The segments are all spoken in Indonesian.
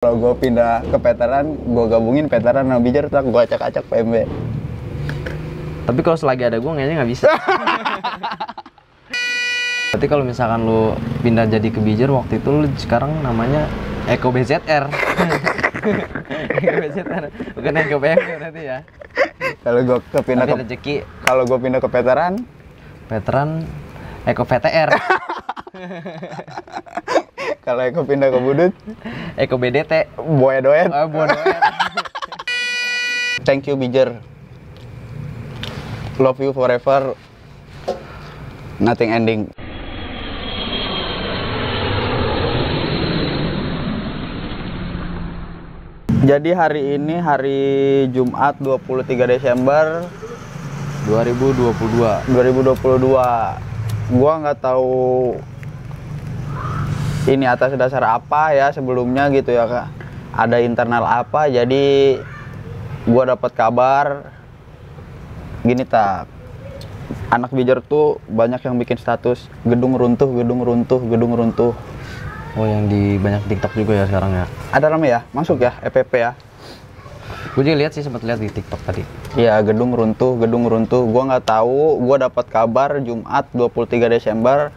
Kalau gue pindah ke veteran, gue gabungin veteran sama Bijer, tak gue acak-acak PMB. Tapi kalau selagi ada gue kayaknya nggak bisa. Berarti kalau misalkan lu pindah jadi ke Bijer waktu itu, lu sekarang namanya Eko BZR. Eko BZR, bukan Eko BMB berarti ya. Kalau gue pindah ke rezeki. Kalau gue pindah ke veteran Eko VTR. Kalau Eko pindah ke Budut, Eko BDT. Boy Doet. Oh, Boy Doet. Thank you Bijer. Love you forever. Nothing ending. Jadi hari ini hari Jumat 23 Desember 2022. 2022. Gua nggak tahu ini atas dasar apa ya sebelumnya gitu ya Kak. Ada internal apa, jadi gua dapat kabar gini tak. Anak Bijer tuh banyak yang bikin status gedung runtuh, gedung runtuh, gedung runtuh. Oh, yang di banyak TikTok juga ya sekarang ya. Ada rame ya? Masuk ya EPP ya? Gue juga lihat sih, sempat lihat di TikTok tadi. Iya, gedung runtuh, gedung runtuh. Gua nggak tahu, gua dapat kabar Jumat 23 Desember.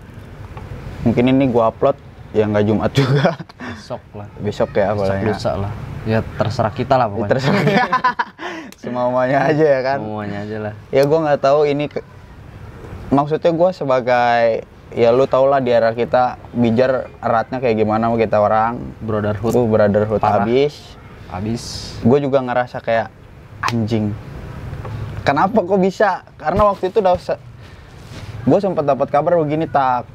Mungkin ini gua upload ya nggak Jumat juga. Besok lah. Besok ya Besok apalagi. lusa lah. Ya terserah kita lah pokoknya. Terserah. Semuanya aja ya kan. Semuanya aja lah. Ya gua nggak tahu ini maksudnya gua sebagai ya lu tau lah di era kita Bijer eratnya kayak gimana sama kita orang. Brotherhood. Brotherhood Parah. Abis. Gue juga ngerasa kayak anjing. Kenapa kok bisa? Karena waktu itu gue sempat dapat kabar begini tak,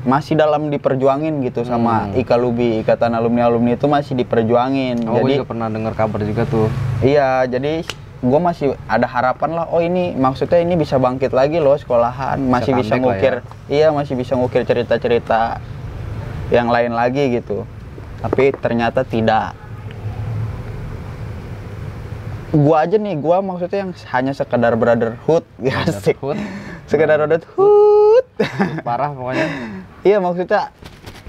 masih dalam diperjuangin gitu sama IKALUBI, Ikatan Alumni itu masih diperjuangin. Oh, jadi gue juga pernah dengar kabar juga tuh. Iya, jadi gue masih ada harapan lah. Oh ini maksudnya ini bisa bangkit lagi loh sekolahan, masih bisa ngukir. Ya. Iya, masih bisa ngukir cerita-cerita yang lain lagi gitu. Tapi ternyata tidak. Gua aja nih, gua maksudnya yang hanya sekedar brotherhood, ya asik. Sekedar brotherhood. Parah pokoknya. Iya, maksudnya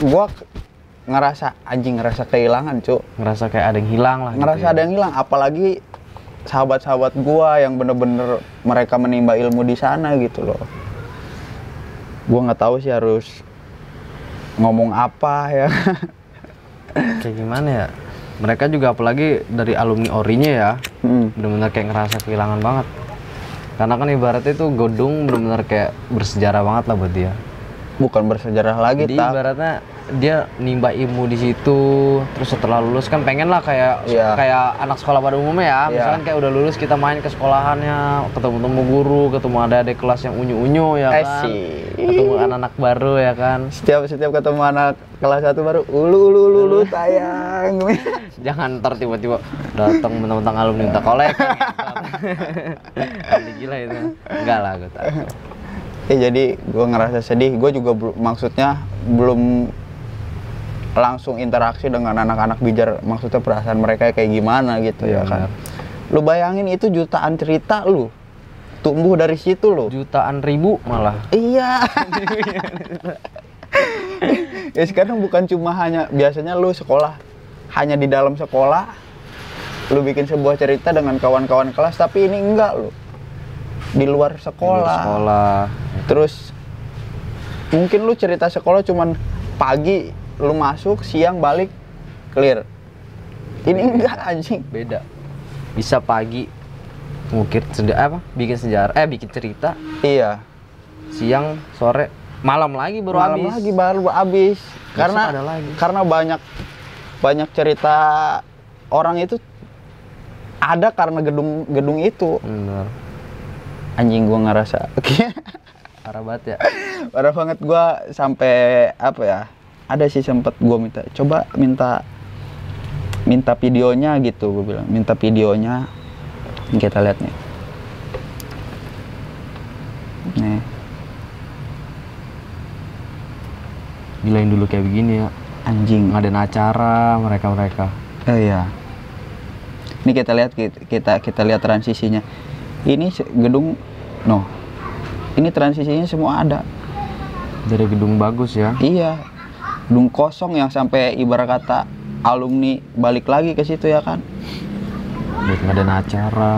gua ngerasa kehilangan, Cuk. Ngerasa kayak ada yang hilang lah. Ngerasa gitu ya. ada yang hilang, apalagi sahabat-sahabat gua yang bener-bener mereka menimba ilmu di sana gitu loh. Gua nggak tahu sih harus ngomong apa ya. Kayak gimana ya? Mereka juga apalagi dari alumni ORI-nya ya, bener-bener kayak ngerasa kehilangan banget. Karena kan ibaratnya itu gedung bener-bener kayak bersejarah banget lah buat dia. Bukan bersejarah lagi, jadi ibaratnya dia nimba ilmu di situ, terus setelah lulus kan pengen lah kayak anak sekolah pada umumnya ya. Misalkan kayak udah lulus kita main ke sekolahannya, ketemu guru, ketemu adik-adik kelas yang unyu-unyu ya kan. Ketemu anak-anak baru ya kan. Setiap ketemu anak kelas 1 baru ulu tayang. Jangan ntar tiba-tiba datang mentang-mentang alumni minta kolek. Gila itu. Enggak lah, gue tahu. Ya jadi gue ngerasa sedih. Gue juga maksudnya belum langsung interaksi dengan anak-anak Bijer. Maksudnya perasaan mereka kayak gimana gitu ya kan. Lu bayangin itu jutaan cerita lu tumbuh dari situ lo. Jutaan ribu malah. Iya. Ya sekarang bukan cuma hanya biasanya lu sekolah hanya di dalam sekolah lu bikin sebuah cerita dengan kawan-kawan kelas, tapi ini enggak lu di luar sekolah. Terus mungkin lu cerita sekolah cuman pagi lu masuk, siang balik, clear. Ini enggak anjing. Beda. Bisa pagi ngukir bikin sejarah, bikin cerita. Iya. Siang, sore, malam lagi baru habis. Karena banyak cerita orang itu ada karena gedung itu. Bener. Anjing gua ngerasa. Parah banget ya. Parah banget gua sampai apa ya? Ada sih sempet gua minta videonya gitu, gua bilang. Minta videonya. Kita lihat nih. Nih. Gilain dulu kayak begini ya. Anjing. Ngadain acara mereka. Oh iya. Ini kita lihat transisinya. Ini gedung ini transisinya semua ada. Dari gedung bagus ya. Iya. Gedung kosong yang sampai ibarat kata alumni balik lagi ke situ ya kan. Buat ngadain acara.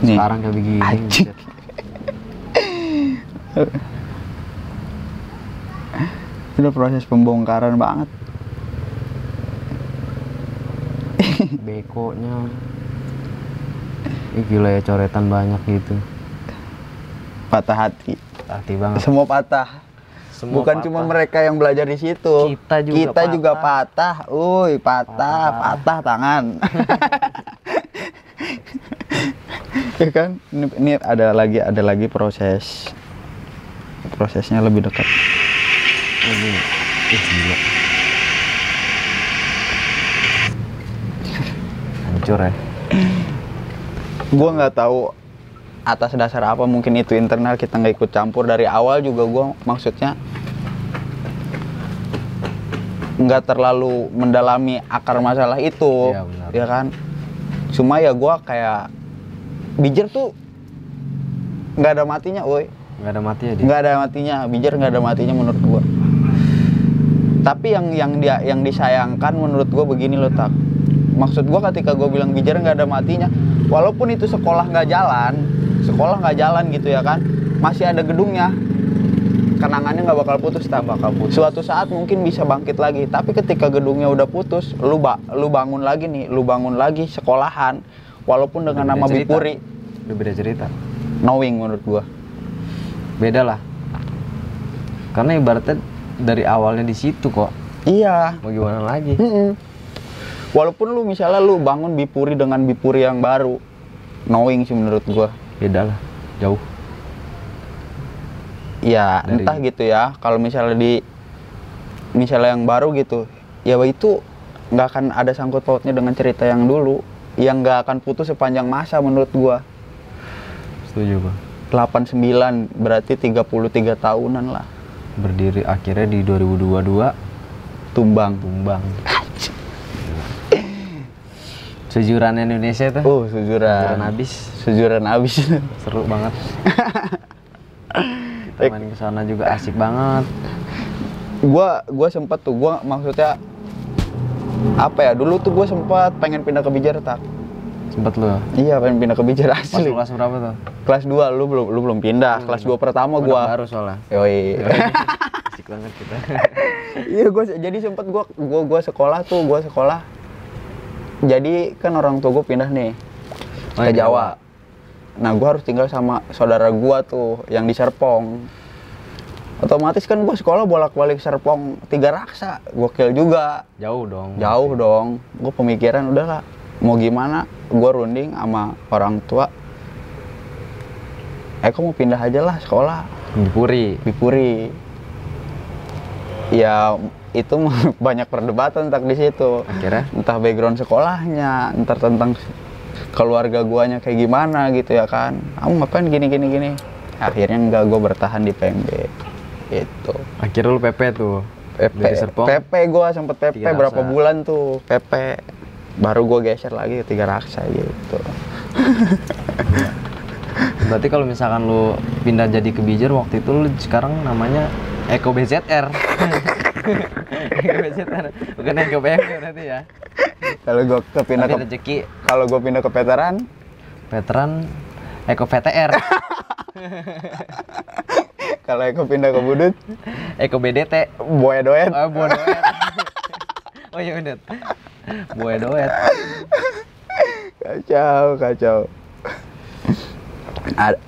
Nih, sekarang kayak begini. anjing. Udah proses pembongkaran banget. Bekonya. Gila ya, coretan banyak gitu. Patah hati. Hati banget. Semua patah. Semua bukan patah. cuma mereka yang belajar di situ. Kita juga patah. Uy, patah tangan. Ya kan? Ini ada lagi prosesnya lebih dekat. Gila. Hancur ya. Gua nggak tahu atas dasar apa, mungkin itu internal, kita nggak ikut campur dari awal juga. Gua maksudnya nggak terlalu mendalami akar masalah itu. Iya, benar. Ya kan? Cuma ya gua kayak Bijer tuh nggak ada matinya, woi. Nggak ada matinya dia. Nggak ada matinya, Bijer nggak ada matinya menurut gua. Tapi yang disayangkan menurut gua begini loh, Tak. Maksud gua ketika gua bilang Bijer nggak ada matinya, walaupun itu sekolah nggak jalan gitu ya kan, masih ada gedungnya, kenangannya nggak bakal putus, Tak. Suatu saat mungkin bisa bangkit lagi. Tapi ketika gedungnya udah putus, lu bangun lagi sekolahan, walaupun dengan nama Bipuri. Udah beda cerita. Knowing menurut gua. Beda lah. Karena ibaratnya dari awalnya di situ kok. Iya. Mau gimana lagi? Walaupun lu misalnya lu bangun Bipuri dengan Bipuri yang baru, knowing sih menurut gua. Beda lah, jauh. Ya entah gitu ya. Kalau misalnya yang baru gitu, ya itu nggak akan ada sangkut pautnya dengan cerita yang dulu, yang nggak akan putus sepanjang masa menurut gua. Setuju, Bang. 89 berarti 33 tahunan lah. Berdiri akhirnya di 2022 tumbang. Sujuran Indonesia tuh. Sujuran abis. Seru banget. Kita main ke sana juga asik banget. Gua sempet tuh, maksudnya apa ya, dulu tuh gua sempat pengen pindah ke Bijer, Tak. Sempet lu? Iya, pengen pindah ke Bijer asli. Kelas berapa tuh? Kelas 2, lu belum pindah. Kelas 2 pertama gua. Baru soalnya. Yoi. Asik banget kita. Iya, jadi sempet gua sekolah. Jadi kan orang tua gua pindah nih ke Jawa. Nah, gua harus tinggal sama saudara gua tuh yang di Serpong. Otomatis kan gua sekolah bolak-balik Serpong 3 Raksa. Gokil juga. Jauh dong. Gua pemikiran udahlah, mau gimana, gue runding sama orang tua, Eko mau pindah aja lah sekolah Bipuri. Ya itu banyak perdebatan tak di situ. Akhirnya entah background sekolahnya, entah tentang keluarga guanya kayak gimana gitu ya kan. Kamu ngapain gini. Akhirnya enggak, gue bertahan di PMB. Itu. Akhirnya lu PP tuh. PP gue sempet PP berapa bulan tuh PP. Baru gue geser lagi ke 3 Raksa gitu. Berarti kalau misalkan lu pindah jadi ke Bijer waktu itu, lu sekarang namanya Eko BZR. Eko BZR, bukan Eko BMG berarti ya. Kalau gue pindah ke veteran Eko VTR. Kalau Eko pindah ke Budut, Eko BDT. Boy Doet. Oh iya bener. Boy Doet. Kacau.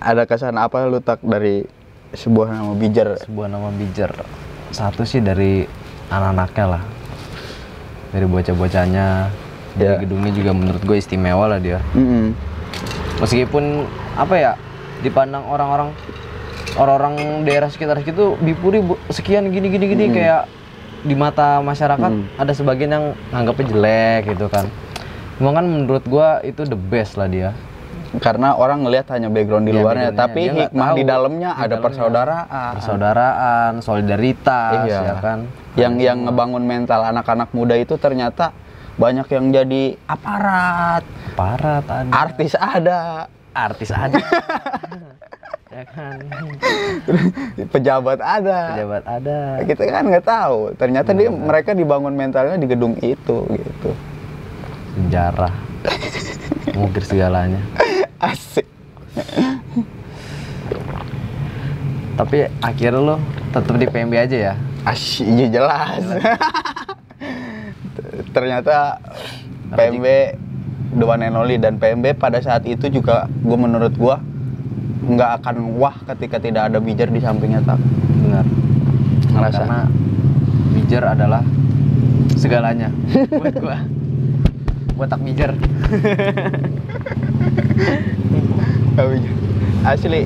Ada kesan apa lu, Tak, dari sebuah nama Bijer? Satu sih dari anak-anaknya lah. Dari bocah-bocahnya. Dari gedungnya juga menurut gue istimewa lah dia. Meskipun apa ya, dipandang orang-orang daerah sekitar situ Bipuri sekian gini kayak di mata masyarakat ada sebagian yang nganggapnya jelek gitu kan. Cuma kan menurut gua itu the best lah dia. Karena orang ngelihat hanya background di luarnya, tapi hikmah di dalamnya ada persaudaraan, solidaritas, ya kan. Yang ngebangun mental anak-anak muda itu ternyata banyak yang jadi aparat ada. artis ada. ya kan. Pejabat ada. Pejabat ada. Kita kan nggak tahu. Ternyata mereka dibangun mentalnya di gedung itu gitu. Sejarah. Mungkir segalanya. Asik. Tapi akhirnya lo tetap di PMB aja ya? Asyik, iya jelas. Ternyata PMB the one and only, dan PMB pada saat itu juga menurut gua nggak akan wah ketika tidak ada Bijar di sampingnya, tak. Benar. Ngerasa. Karena Bijar adalah segalanya buat gua. Buat tak Bijar. Asli.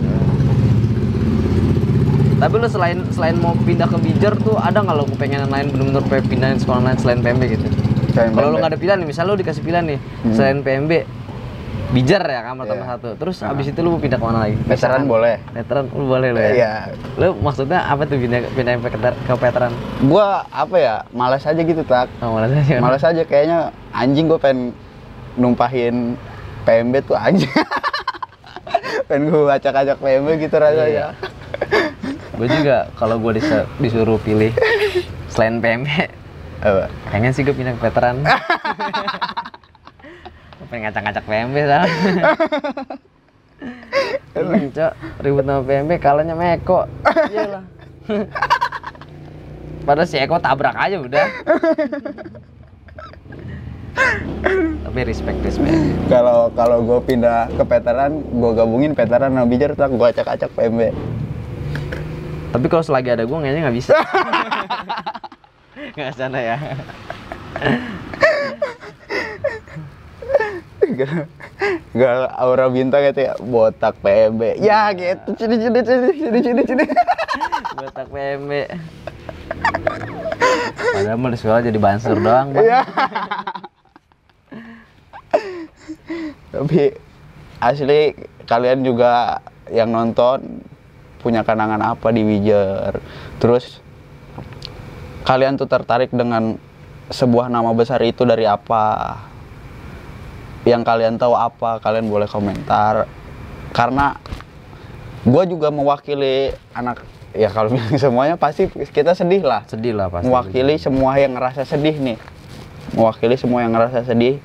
Tapi lu selain mau pindah ke Bijar tuh ada nggak lo kepengenan lain, bener-bener pindahin sekolah lain selain PMB gitu? Kalau lu nggak ada pilihan nih, misal lu dikasih pilihan nih, selain PMB, Bijar ya kan pertama satu, terus abis itu lu mau pindah kemana lagi? Veteran boleh. Veteran lu boleh lo ya? Iya. Lu maksudnya apa tuh pindahin ke veteran? Gua apa ya, malas aja gitu, tak. Oh, malas aja. Malas aja, kayaknya anjing gua pengen numpahin PMB tuh anjing. Pengen gua acak-acak PMB gitu rasanya. Iya. Gue juga kalau gue disuruh pilih selain PMB, pengen sih gue pindah ke veteran. Pengen ngacak-ngacak PMB salah. Cok, ribut sama PMB, kalahnya Meko. Iyalah. Padahal si Eko tabrak aja udah. Tapi respect. Kalau gue pindah ke veteran, gue gabungin veteran sama Bijar, tak gue acak-acak PMB. Tapi kalau selagi ada gue kayaknya nggak bisa. Nggak sana ya. Gak aura bintang gitu ya, botak PMB. Ya gitu, sini. Botak PMB. Padahal mau di sekolah jadi banser doang, Bang. Iya. Tapi asli kalian juga yang nonton punya kenangan apa di Bijar? Terus kalian tuh tertarik dengan sebuah nama besar itu dari apa? Yang kalian tahu apa? Kalian boleh komentar. Karena gue juga mewakili anak, ya kalau bilang semuanya pasti kita sedih lah. Sedih lah pasti. Mewakili semua yang ngerasa sedih nih. Mewakili semua yang ngerasa sedih.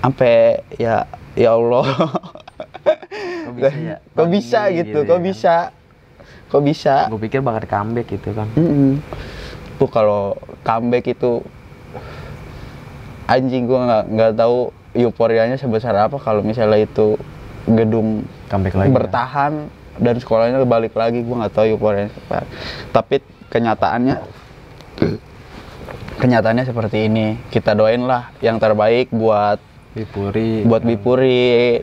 Sampai ya Allah. Kok bisa gitu? Kok bisa? Gue pikir bakal comeback gitu kan. Tuh kalau comeback itu anjing, gue nggak tahu euforianya sebesar apa kalau misalnya itu gedung comeback lagi bertahan dan sekolahnya balik lagi. Gue nggak tahu euforianya apa. Tapi kenyataannya seperti ini. Kita doain lah yang terbaik buat Bipuri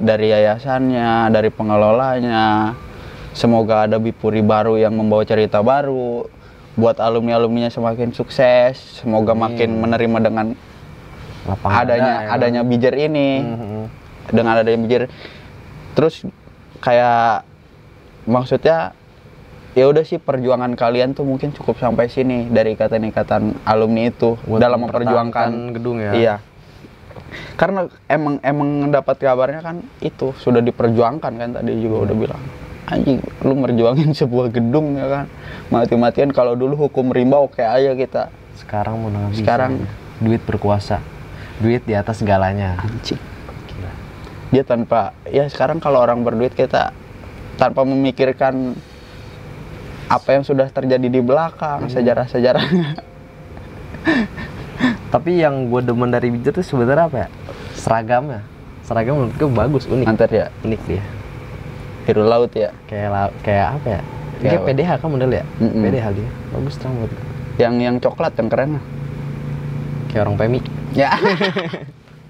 dari yayasannya, dari pengelolanya. Semoga ada Bipuri baru yang membawa cerita baru. Buat alumni-alumninya semakin sukses. Semoga makin menerima dengan adanya Bijar ini. Dengan adanya Bijar. Terus kayak maksudnya ya udah sih, perjuangan kalian tuh mungkin cukup sampai sini dari ikatan-ikatan alumni itu buat dalam memperjuangkan gedung ya. Iya. Karena emang dapat kabarnya kan itu sudah diperjuangkan kan, tadi juga udah bilang. Anjing, lu merjuangin sebuah gedung ya kan. Mati-matian, kalau dulu hukum rimba oke aja kita. Sekarang mau bisa. Sekarang duit berkuasa. Duit di atas segalanya. Anjing. Gila. Dia tanpa, ya sekarang kalau orang berduit kita tanpa memikirkan apa yang sudah terjadi di belakang, sejarah-sejarahnya. Tapi yang gue demen dari Bijar tuh sebenarnya apa ya? Seragamnya. Seragam menurut gue bagus, unik. Mantap ya? Unik dia. Biru laut ya? Kayak apa ya? Kayak PDH kan model ya? PDH dia. Bagus rambut. Yang coklat, yang keren lah. Kayak orang PMI. Ya.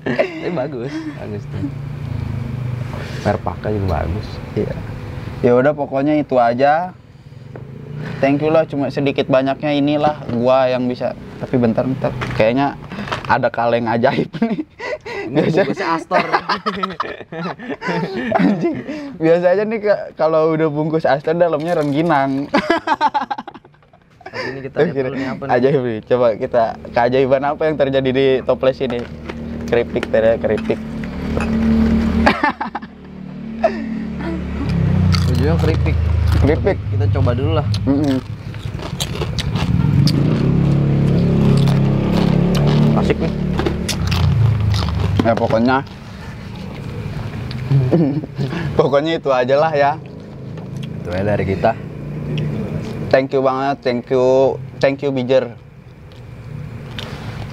Tapi bagus tuh. Perpaka juga bagus. Iya. Ya udah pokoknya itu aja. Thank you lah, cuma sedikit banyaknya inilah gua yang bisa. Tapi bentar kayaknya ada kaleng ajaib nih. Bungkusnya Astor. Anjing. Biasanya nih kalau udah bungkus Astor dalamnya rengginang. Tapi ini kita lihat dulu nih apa nih. Ajaib nih. Coba kita keajaiban apa yang terjadi di toples ini. Keripik. ujungnya keripik. Kita coba dulu lah. Asik nih. Ya pokoknya itu aja lah ya. Itu ya dari kita. Thank you banget, thank you Bijer.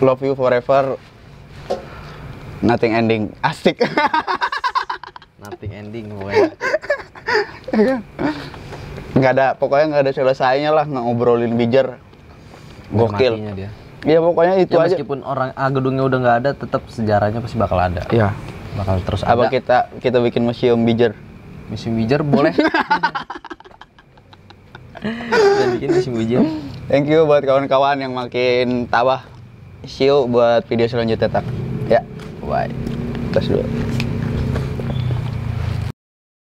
Love you forever. Nothing ending. Asik. Nothing ending pokoknya. Pokoknya nggak ada selesainya lah ngobrolin Bijer. Gokil. Dia. Iya pokoknya itu ya, aja. Meskipun gedungnya udah nggak ada, tetap sejarahnya pasti bakal ada. Iya. Bakal terus Apa ada. kita bikin museum Bijer? Museum Bijer boleh. Kita bikin museum Bijer. Thank you buat kawan-kawan yang makin tabah. See you buat video selanjutnya tak. Ya. Bye. Tes dulu.